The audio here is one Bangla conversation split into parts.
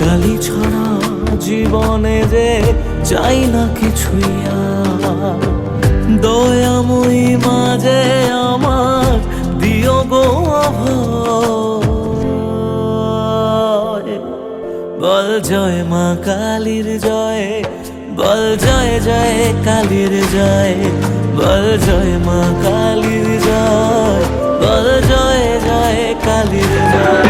কালি ছাড়া জীবনে যে চাই না কিছুই আর। দয়াময়ী মাঝে আমার দিও গো অভয়। বল জয় মা কালীর জয়, বল জয় জয় কালীর জয়, বল জয় মা কালীর জয়, বল জয় জয় কালীর জয়।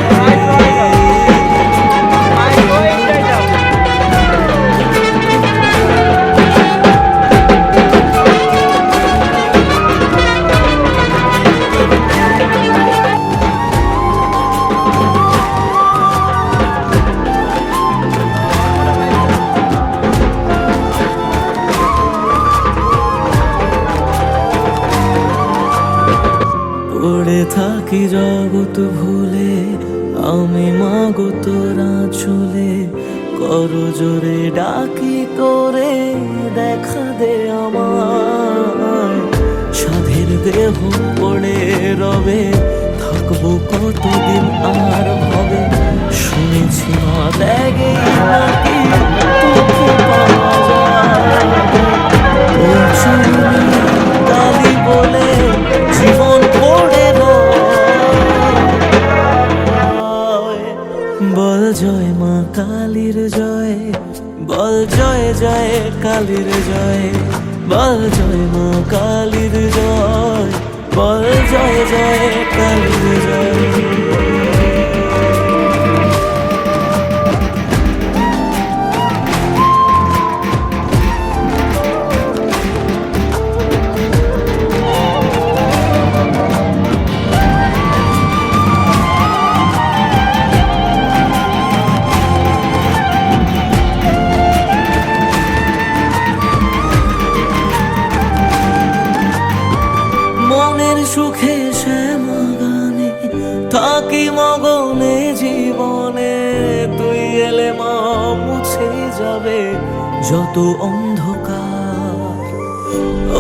পড়ে থাকি জগৎ ভুলে আমি মাগো তোরা চলে, কর জোরে ডাকি তোরে দেখা দে আমার। সাধের দেহ পড়ে রবে থাকবো কতদিন আর ভাবে, শুনেছি মা ত্যাগে নাকি তোকে পাওয়া যায়। ওই চুনি কালী বলে জীবন পড়ে রয়। বল জয় মা কালীর জয়, বল জয় জয় কালীর জয়, বল জয় মা কালীর জয়, বল জয় জয় কালীর জয়। মনের সুখে শ্যামা গানে থাকি মগনে জীবনে, তুই এলে মা মুছে যাবে যত অন্ধকার।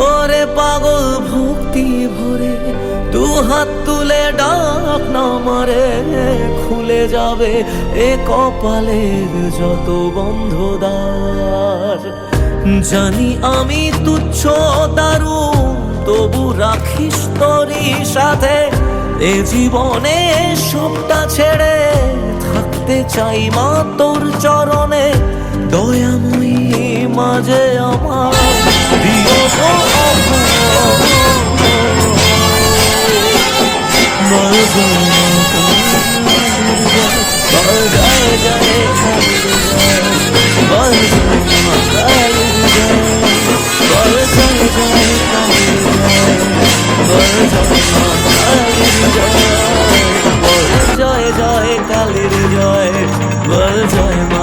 ওরে পাগল ভক্তি ভরে দু হাত তুলে ডাক না মারে, খুলে যাবে এ কপালের যত বন্ধ দ্বার। জানি আমি তুচ্ছ দারুণ তবু রাখিস তোরই সাথে, এ জীবনে সবটা ছেড়ে থাকতে চাই মা তোর চরণে। দয়াময়ী মাঝে আমার দিও গো অভয়। বল জয় বল জয় জয় কালীর জয়, বল জয় মা কালীর জয়, বল জয় জয় কালীর জয়, বল জয় মা কালীর জয়, বল জয় জয় কালীর জয়, বল জয় মা